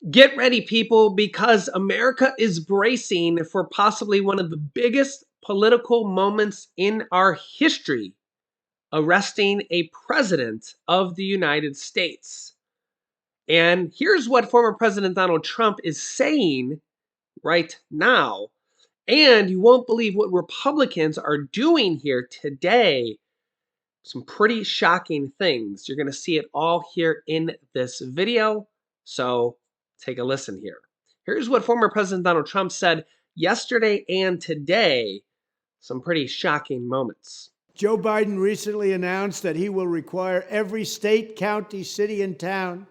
Get ready, people, because America is bracing for possibly one of the biggest political moments in our history, arresting a president of the United States. And here's what former President Donald Trump is saying right now. And you won't believe what Republicans are doing here today. Some pretty shocking things. You're going to see it all here in this video. So take a listen here. Here's what former President Donald Trump said yesterday and today. Some pretty shocking moments. Joe Biden recently announced that he will require every state, county, city, and town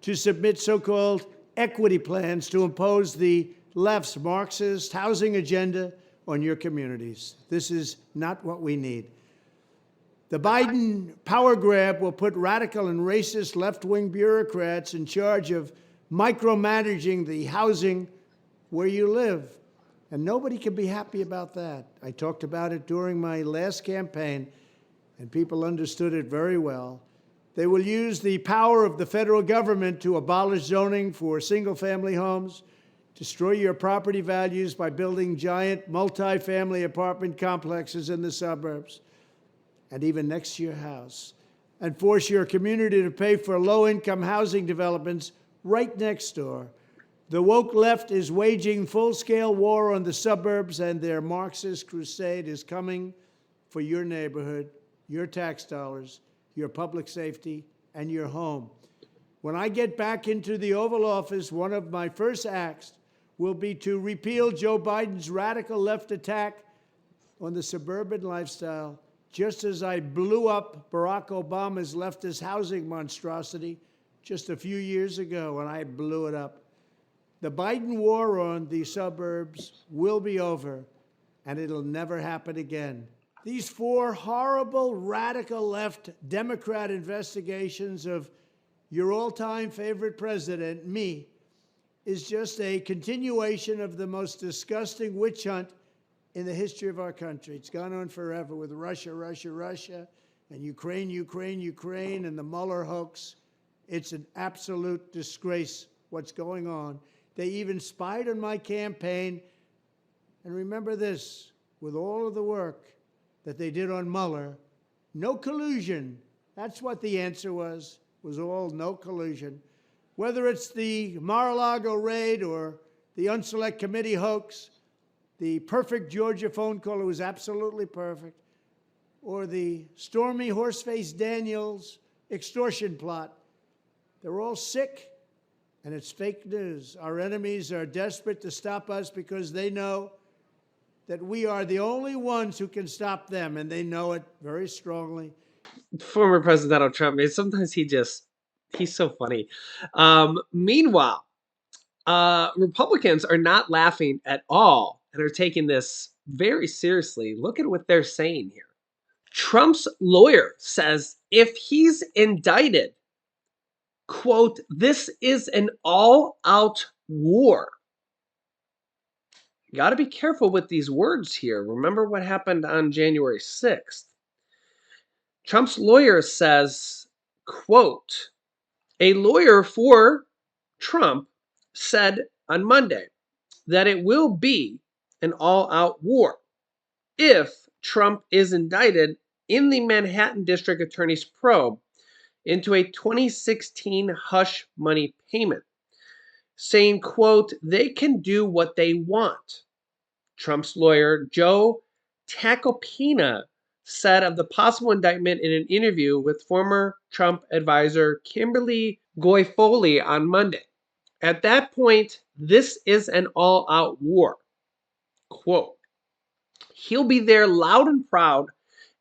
to submit so-called equity plans to impose the left's Marxist housing agenda on your communities. This is not what we need. The Biden power grab will put radical and racist left-wing bureaucrats in charge of micromanaging the housing where you live. And nobody can be happy about that. I talked about it during my last campaign, and people understood it very well. They will use the power of the federal government to abolish zoning for single-family homes, destroy your property values by building giant multi-family apartment complexes in the suburbs, and even next to your house, and force your community to pay for low-income housing developments right next door. The woke left is waging full-scale war on the suburbs, and their Marxist crusade is coming for your neighborhood, your tax dollars, your public safety, and your home. When I get back into the Oval Office, one of my first acts will be to repeal Joe Biden's radical left attack on the suburban lifestyle, just as I blew up Barack Obama's leftist housing monstrosity just a few years ago when I blew it up. The Biden war on the suburbs will be over, and it'll never happen again. These four horrible, radical left Democrat investigations of your all-time favorite president, me, is just a continuation of the most disgusting witch hunt in the history of our country. It's gone on forever with Russia, Russia, Russia, and Ukraine, Ukraine, Ukraine, and the Mueller hoax. It's an absolute disgrace what's going on. They even spied on my campaign. And remember this, with all of the work that they did on Mueller, no collusion. That's what the answer was all no collusion. Whether it's the Mar-a-Lago raid or the Unselect Committee hoax, the perfect Georgia phone call, it was absolutely perfect, or the Stormy Horseface Daniels extortion plot, they're all sick. And it's fake news. Our enemies are desperate to stop us because they know that we are the only ones who can stop them, and they know it very strongly. Former President Donald Trump, sometimes he's so funny. Meanwhile, Republicans are not laughing at all and are taking this very seriously. Look at what they're saying here. Trump's lawyer says if he's indicted, quote, this is an all-out war. You got to be careful with these words here. Remember what happened on January 6th. Trump's lawyer says, quote, a lawyer for Trump said on Monday that it will be an all-out war if Trump is indicted in the Manhattan District Attorney's probe into a 2016 hush money payment, saying, quote, they can do what they want. Trump's lawyer, Joe Tacopina, said of the possible indictment in an interview with former Trump advisor Kimberly Guilfoyle on Monday. At that point, this is an all-out war. Quote, he'll be there loud and proud,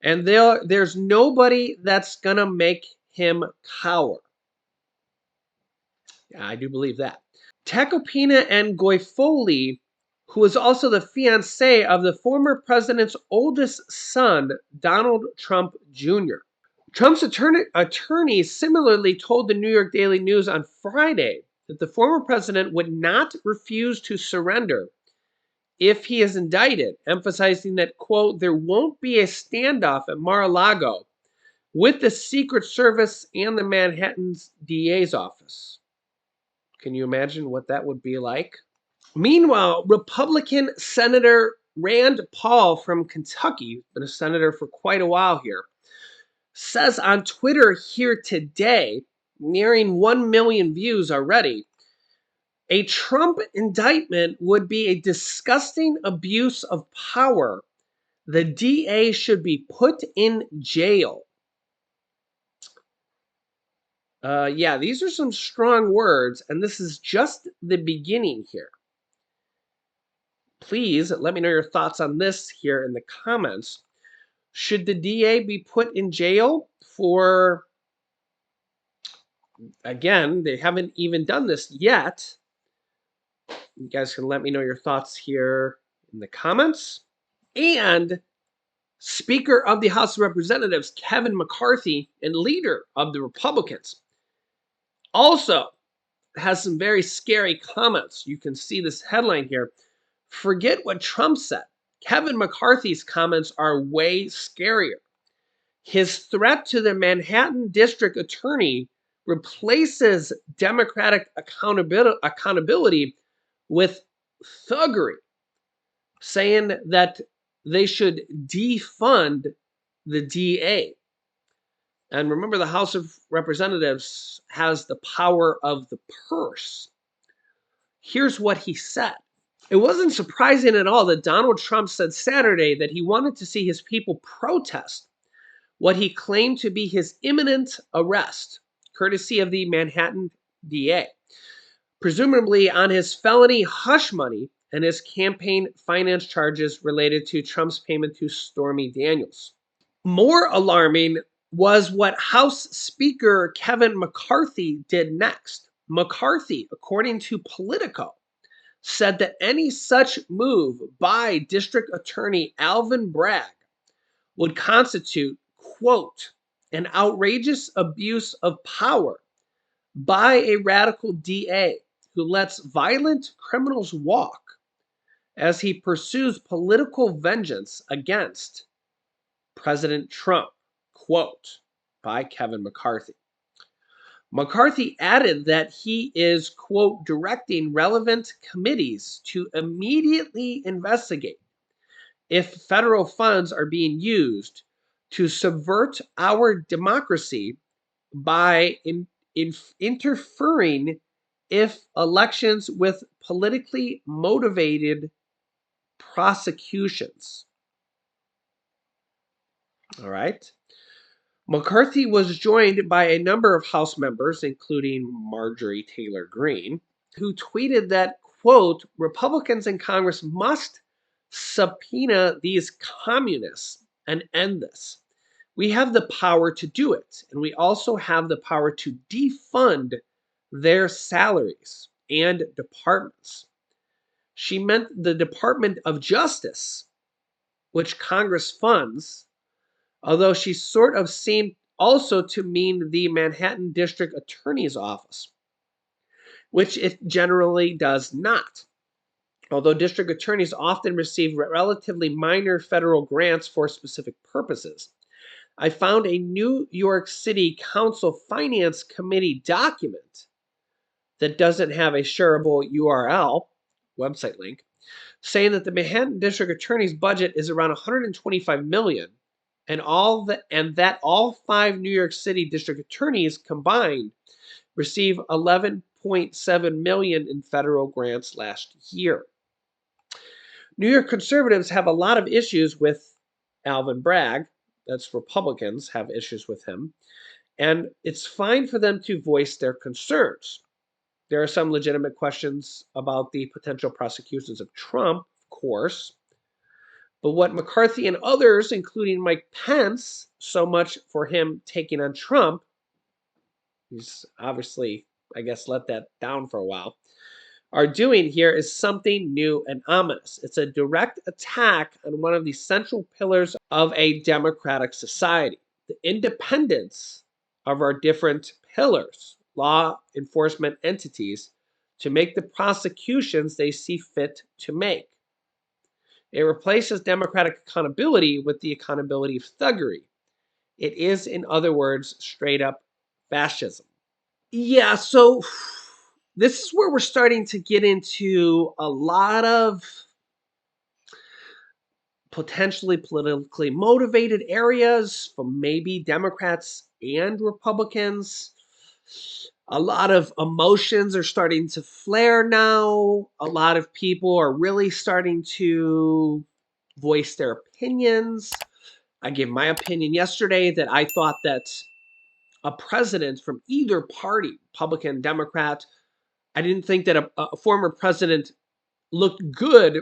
and there's nobody that's going to make him cower. Yeah, I do believe that. Tacopina and Guilfoyle, who is also the fiancé of the former president's oldest son, Donald Trump Jr. Trump's attorney similarly told the New York Daily News on Friday that the former president would not refuse to surrender if he is indicted, emphasizing that, quote, there won't be a standoff at Mar-a-Lago with the Secret Service and the Manhattan's DA's office. Can you imagine what that would be like? Meanwhile, Republican Senator Rand Paul from Kentucky, been a senator for quite a while here, says on Twitter here today, nearing 1 million views already, a Trump indictment would be a disgusting abuse of power. The DA should be put in jail. Yeah, these are some strong words, and this is just the beginning here. Please let me know your thoughts on this here in the comments. Should the DA be put in jail for, again, they haven't even done this yet. You guys can let me know your thoughts here in the comments. And Speaker of the House of Representatives, Kevin McCarthy, and leader of the Republicans, also has some very scary comments. You can see this headline here. Forget what Trump said. Kevin McCarthy's comments are way scarier. His threat to the Manhattan District Attorney replaces democratic accountability with thuggery, saying that they should defund the DA. And remember, the House of Representatives has the power of the purse. Here's what he said. It wasn't surprising at all that Donald Trump said Saturday that he wanted to see his people protest what he claimed to be his imminent arrest, courtesy of the Manhattan DA, presumably on his felony hush money and his campaign finance charges related to Trump's payment to Stormy Daniels. More alarming was what House Speaker Kevin McCarthy did next. McCarthy, according to Politico, said that any such move by District Attorney Alvin Bragg would constitute, quote, an outrageous abuse of power by a radical DA who lets violent criminals walk as he pursues political vengeance against President Trump, quote, by Kevin McCarthy. McCarthy added that he is, quote, directing relevant committees to immediately investigate if federal funds are being used to subvert our democracy by interfering if elections with politically motivated prosecutions. All right. McCarthy was joined by a number of House members, including Marjorie Taylor Greene, who tweeted that, quote, Republicans in Congress must subpoena these communists and end this. We have the power to do it, and we also have the power to defund their salaries and departments. She meant the Department of Justice, which Congress funds, although she sort of seemed also to mean the Manhattan District Attorney's Office, which it generally does not. Although district attorneys often receive relatively minor federal grants for specific purposes. I found a New York City Council Finance Committee document that doesn't have a shareable URL, website link, saying that the Manhattan District Attorney's budget is around $125 million, and that all 5 New York City district attorneys combined receive $11.7 million in federal grants last year. New York conservatives have a lot of issues with Alvin Bragg. That's Republicans have issues with him. And it's fine for them to voice their concerns. There are some legitimate questions about the potential prosecutions of Trump, of course. But what McCarthy and others, including Mike Pence, so much for him taking on Trump, he's obviously, I guess, let that down for a while, are doing here is something new and ominous. It's a direct attack on one of the central pillars of a democratic society, the independence of our different pillars, law enforcement entities, to make the prosecutions they see fit to make. It replaces democratic accountability with the accountability of thuggery. It is, in other words, straight up fascism. Yeah, so this is where we're starting to get into a lot of potentially politically motivated areas from maybe Democrats and Republicans. A lot of emotions are starting to flare now. A lot of people are really starting to voice their opinions. I gave my opinion yesterday that I thought that a president from either party, Republican, Democrat, I didn't think that a former president looked good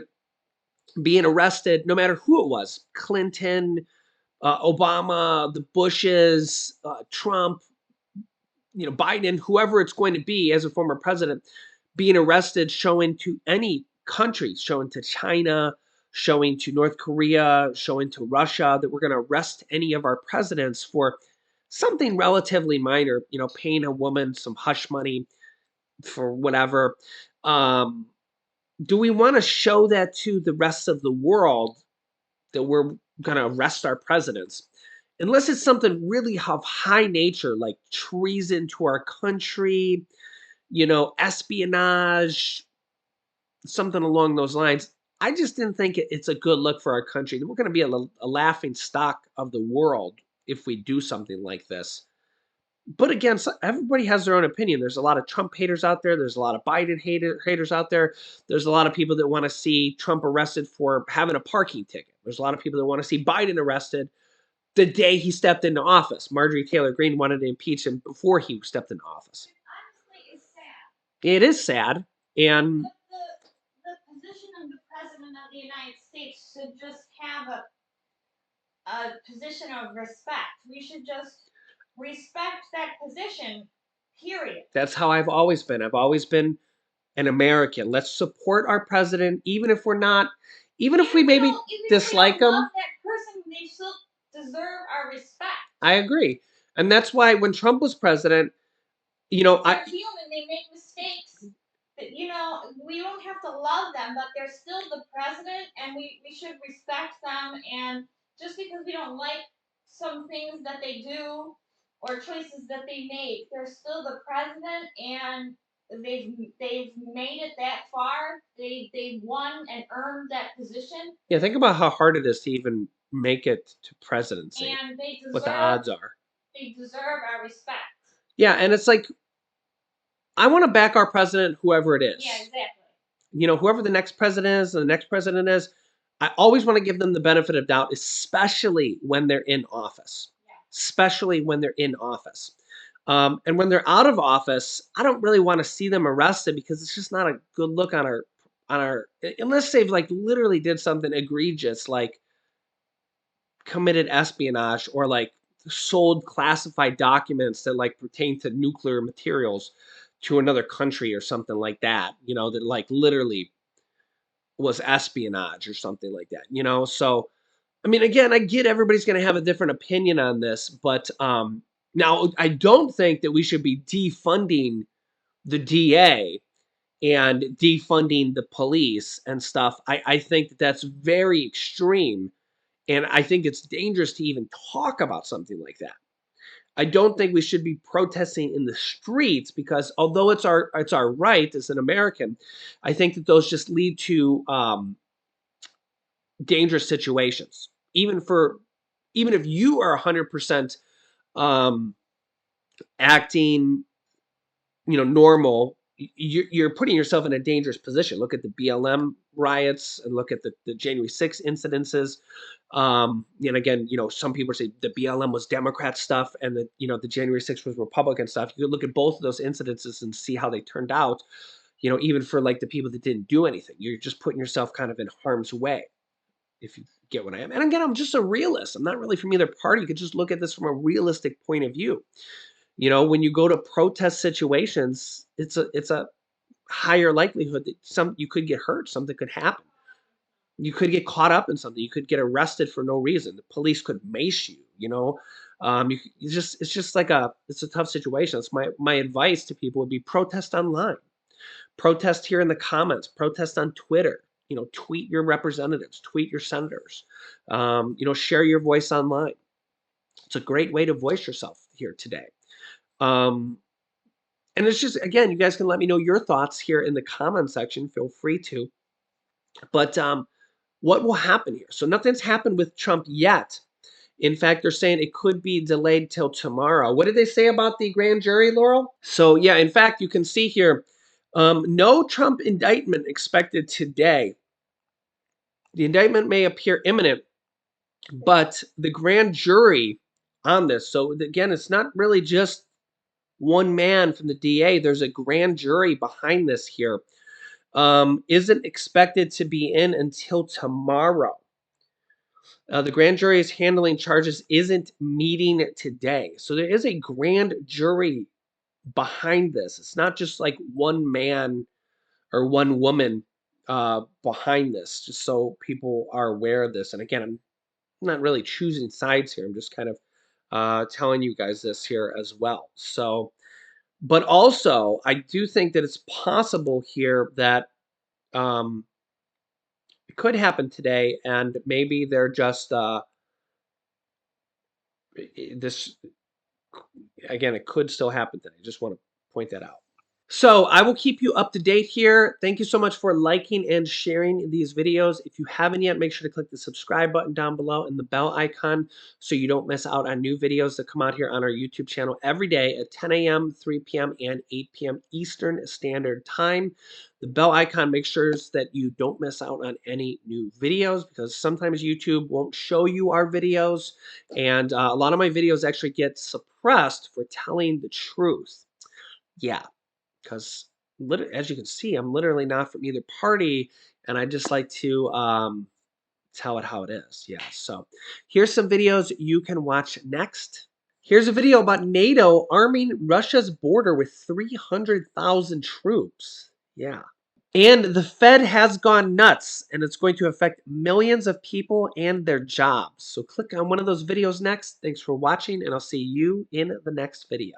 being arrested, no matter who it was, Clinton, Obama, the Bushes, Trump, Biden, whoever it's going to be as a former president, being arrested, showing to any country, showing to China, showing to North Korea, showing to Russia that we're going to arrest any of our presidents for something relatively minor, paying a woman some hush money for whatever. Do we want to show that to the rest of the world that we're going to arrest our presidents? Unless it's something really of high nature, like treason to our country, espionage, something along those lines. I just didn't think it's a good look for our country. We're going to be a laughing stock of the world if we do something like this. But again, everybody has their own opinion. There's a lot of Trump haters out there. There's a lot of Biden haters out there. There's a lot of people that want to see Trump arrested for having a parking ticket. There's a lot of people that want to see Biden arrested the day he stepped into office. Marjorie Taylor Greene wanted to impeach him before he stepped into office. Honestly, it's sad. It is sad. And the position of the president of the United States should just have a position of respect. We should just respect that position, period. that's how I've always been. I've always been an American. Let's support our president, even if we're not, even if we maybe dislike him. Love that person, they still deserve our respect. I agree. And that's why when Trump was president, They're human, they make mistakes. But, we don't have to love them, but they're still the president, and we should respect them. And just because we don't like some things that they do or choices that they make, they're still the president, and they've made it that far. They won and earned that position. Yeah, think about how hard it is to even make it to presidency. And what the odds are. They deserve our respect. Yeah, and it's like, I want to back our president, whoever it is. Yeah, exactly. Whoever the next president is, I always want to give them the benefit of doubt, especially when they're in office. Yeah. Especially when they're in office. And when they're out of office, I don't really want to see them arrested because it's just not a good look on our unless they've like literally did something egregious, like committed espionage or like sold classified documents that like pertain to nuclear materials to another country or something like that, that like literally was espionage or something like that, So, I mean, again, I get everybody's going to have a different opinion on this, but now I don't think that we should be defunding the DA and defunding the police and stuff. I think that that's very extreme, and I think it's dangerous to even talk about something like that. I don't think we should be protesting in the streets because although it's our right as an American, I think that those just lead to dangerous situations. Even if you are 100% acting, normal, you're putting yourself in a dangerous position. Look at the BLM riots and look at the January 6th incidences. And again, some people say the BLM was Democrat stuff and the January 6th was Republican stuff. You could look at both of those incidences and see how they turned out, even for like the people that didn't do anything. You're just putting yourself kind of in harm's way, if you get what I am. And again, I'm just a realist. I'm not really from either party. You could just look at this from a realistic point of view. When you go to protest situations, it's a higher likelihood that you could get hurt, something could happen. You could get caught up in something. You could get arrested for no reason. The police could mace you. It's just like it's a tough situation. It's my advice to people would be protest online, protest here in the comments, protest on Twitter. Tweet your representatives, tweet your senators. Share your voice online. It's a great way to voice yourself here today. And it's just, again, you guys can let me know your thoughts here in the comment section. Feel free to. But what will happen here? So nothing's happened with Trump yet. In fact, they're saying it could be delayed till tomorrow. What did they say about the grand jury, Laurel? So yeah, in fact, you can see here, no Trump indictment expected today. The indictment may appear imminent, but the grand jury on this, so again, it's not really just one man from the DA. There's a grand jury behind this here. Isn't expected to be in until tomorrow. The grand jury is handling charges isn't meeting today. So there is a grand jury behind this. It's not just like one man or one woman behind this, just so people are aware of this. And again, I'm not really choosing sides here. I'm just kind of telling you guys this here as well. So, but also, I do think that it's possible here that it could happen today, and maybe they're just this again. It could still happen today. Just want to point that out. So I will keep you up to date here. Thank you so much for liking and sharing these videos. If you haven't yet, make sure to click the subscribe button down below and the bell icon so you don't miss out on new videos that come out here on our YouTube channel every day at 10 a.m., 3 p.m., and 8 p.m. Eastern Standard Time. The bell icon makes sure that you don't miss out on any new videos, because sometimes YouTube won't show you our videos, and a lot of my videos actually get suppressed for telling the truth. Yeah. Because as you can see, I'm literally not from either party, and I just like to tell it how it is. Yeah, so here's some videos you can watch next. Here's a video about NATO arming Russia's border with 300,000 troops. Yeah. And the Fed has gone nuts, and it's going to affect millions of people and their jobs. So click on one of those videos next. Thanks for watching, and I'll see you in the next video.